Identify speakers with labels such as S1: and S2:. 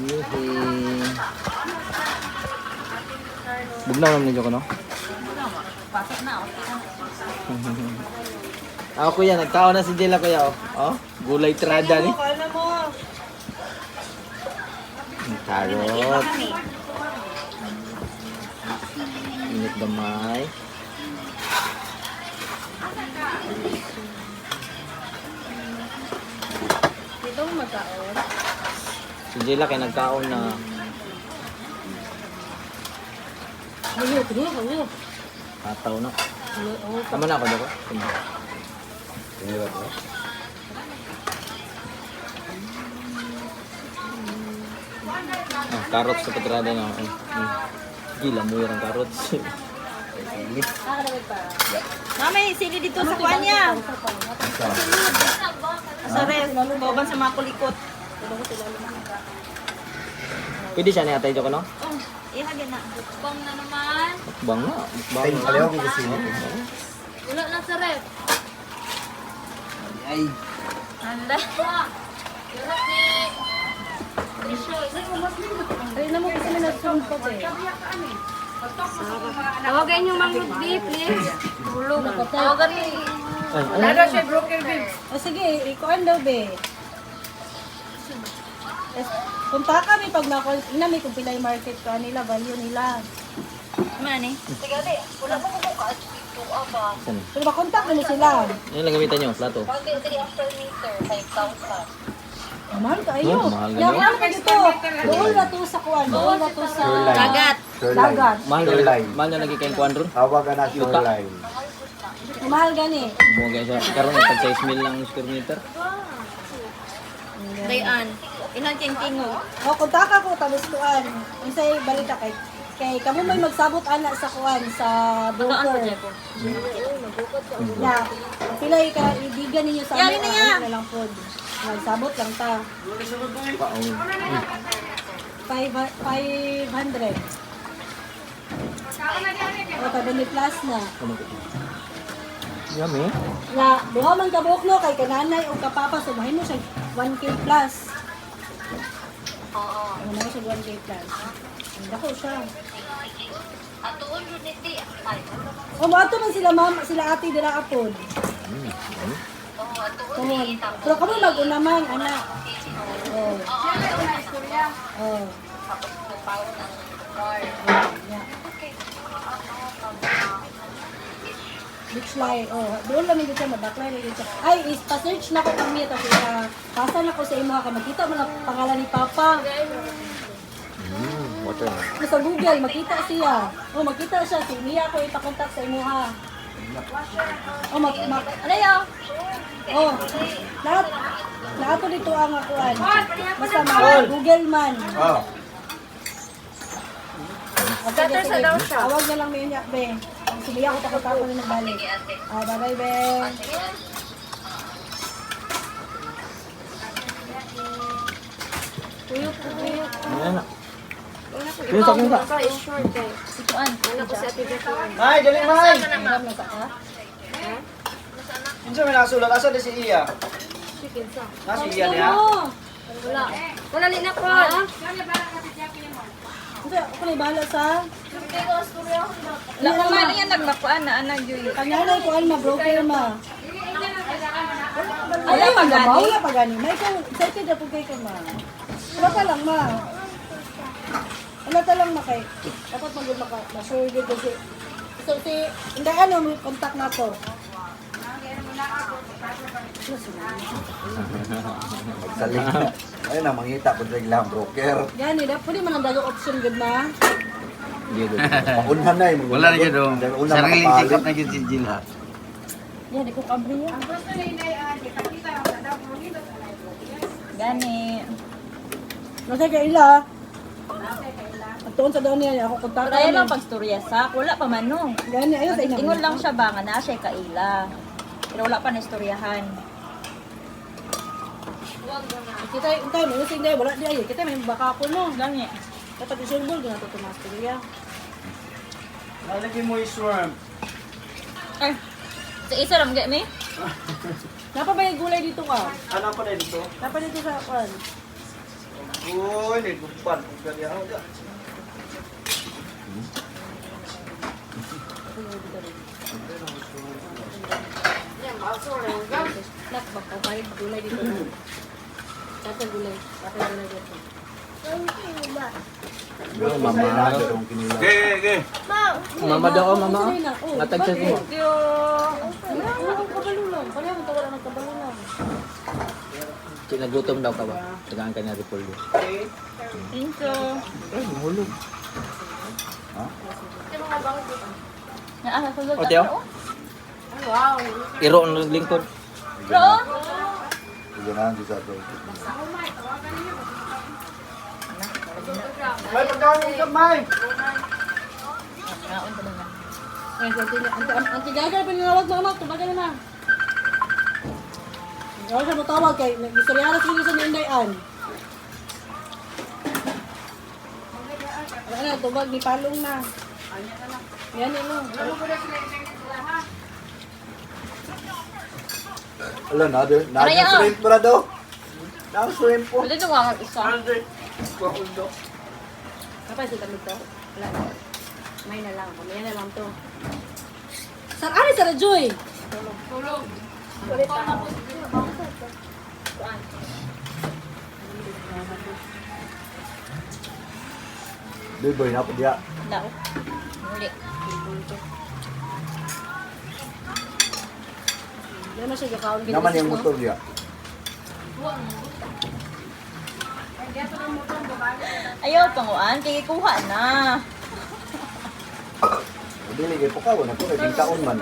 S1: Yehey. Bugnaw naman ninyo ko, no?
S2: Pasok na ako.
S1: Ako kuya, nagkaon na si Jella kuya, oh. Oh, gulay trada ni.
S2: Kala mo.
S1: Carrot. Init damay.
S2: Dito mo magkaon.
S1: Si Jella kay nagkaon na.
S2: Ayun, ayun.
S1: Tataw na.
S2: Oo,
S1: Tama na ako dito. Ah, carrots sa patrada na. Gila mo yung carrots.
S2: Mami, sili dito sa kuan niya. Sa res, baban sa mga kulikot.
S1: Pwede siya ni atay dito ko, no?
S2: Oh, ihagin na. Bukbang na naman.
S1: Mukbang na. Mukbang
S3: Ay,
S1: na.
S3: palayaw ko kasi.
S2: Wala na sa ref.
S3: Ay,
S2: Anda. Ay, na mo kasi may nagsumpot eh.
S4: Tawagan yung Mang Ruby, please.
S2: Tulog. Tawagan ni.
S1: Ay, ano?
S4: Nada siya broker, babe.
S2: O sige, ikuan daw be. Punta kami pag inami kung pila yung market ko nila, value nila. Mani? Sige, wala mo bukas dito aba.
S1: Saan?
S2: Pero makontak mo sila.
S1: Ano lang gamitan nyo? Plato?
S2: Mahal kayo.
S1: Oh, mahal
S2: Yung
S1: ganun.
S2: ano ka dito? Doon na to sa kuan. Doon na to sa
S3: Shoreline.
S2: dagat.
S3: Shoreline.
S2: Dagat.
S1: Mahal na
S3: Shoreline.
S1: mahal na lagi kayong kuandron?
S3: Tawagan na shoreline.
S2: Mahal gani.
S1: Buong guys, karon ng tag 6 mil lang square meter.
S2: Dayan. Ilang tingtingog. O, kontak ako tapos kuan. Unsay balita kay kamo may magsabot ana sa kuan sa broker. Ya, pilay ka ibigan ninyo sa ano na lang pod. Magsabot lang ta.
S1: Paong.
S2: 500. O, tabi ni plus na.
S1: Yummy.
S2: Na, duha man ka buhok no, kay kananay o kapapa, sumahin mo siya 1K plus. Oo. Ano mo siya 1K plus. Ang dako siya. O, maato man sila ma'am, sila ate dila apod. Tuhon. Pero kamo mag-una man, anak. Oh. Oh. Beach line. Oh, doon lang dito madaklay lang dito. Ay, pa-search na ko kami ito kaya pasa na ko sa imo ka makita mo na pangalan ni Papa.
S1: Water na.
S2: Sa Google makita siya. Oh, makita siya si Mia ko ipa-contact sa imo ha. Oh, ano yan? Oh, lahat to dito ang akuan. Basta Google man.
S3: Oh.
S2: Scatter sa daw siya. Awag na lang niya, be. Si Mia ko takot na nagbalik. Ah, bye-bye, be.
S4: Tuyok.
S1: Ayan na. Yung sa kinsa?
S4: Short eh.
S2: Ituan.
S4: Wala ko si Ate Beto.
S3: Ay, dali may!
S2: Alam na ka?
S3: Minsan may nasulat. Asa na si Iya?
S4: Chicken sa.
S3: Nasa Iya niya?
S4: Wala. Wala ni na po.
S2: Kasi ako na bahala sa...
S4: Wala ko man yan nagmakuan na anak Julie.
S2: Kanyanay ko ang ma-broker ma.
S4: Wala pa gani?
S2: Wala pa gani. May ikaw, excited na po kayo ka ma. Wala ka lang ma. Wala ka lang ma kay. Dapat mag-sure good kasi. So si, hindi ano, may contact na ko.
S3: Magsaling na. Ayun na, mangita po lang broker.
S2: Gani, pwede man ang dagang option good ma.
S1: Hindi good.
S3: Paunhan na eh.
S5: Wala na yun dong. Sariling sikap na yun si Jilla.
S2: Yan, di ko kabri yan. Gani. Nasa kaila. At tuon sa daw niya, ako kontak.
S4: Kaya lang pag storya sa, wala pa man no.
S2: Gani, ayun sa inyo.
S4: Ingon lang siya ba nga na siya kaila. Pero wala pa na istoryahan.
S2: Kita, intay mo, yung hindi, wala di ay. Kita may baka ako no.
S4: Gani.
S2: Dapat isulbol, gano'n ito tumas ko niya.
S3: Nalagay mo yung shrimp.
S4: Ay, sa isa lang get me?
S2: Napa ba yung gulay dito ka?
S3: Ano pa na dito?
S2: Napa dito sa kwan?
S3: Uy, nagumpan. Kung gani ako dyan.
S2: Nak, baka kahit gulay dito na. Kata gulay. Kata gulay dito.
S3: Pero mamaya na, pero kung kinila.
S1: Mama daw, mama.
S2: Sige na. Oh,
S1: Natag siya
S2: bakit?
S1: mo.
S2: Ang kabalo lang. Kaya mo tawala ng kabalo lang.
S1: Nagutom daw ka ba? Tagaan ka niya repolyo.
S4: Thank you.
S1: Ay, mahulog.
S3: Ha?
S4: Nakakasulog
S1: O, Teo? Iro ang lingkod.
S4: Bro?
S3: Ganahan di sa ato.
S5: May pagkain ka, May!
S4: Naon ko naman.
S2: Anti gagal pa ninawag na anak. Tumaga na na. Gawin siya mo tawag kay Istoryalas ko sa Nindayan. Ano na, tubag ni Palong na. Yan yun.
S3: Wala na,
S4: Ano yan?
S3: na shrimp mo na daw. Na shrimp po.
S4: Pwede nung ang isa.
S2: Kapag si Tamig to? Wala na. May na lang. Kamaya na lang to. Saan? Ano sa Joy? Tulog. Ulit na.
S3: Biboy na po diya.
S4: Dao. Muli.
S2: Yan na siya gakaon.
S3: Naman yung motor diya.
S4: Ayaw, panguan. Kaya kuha na.
S3: Dili kay po ka, wala ko kay taon man.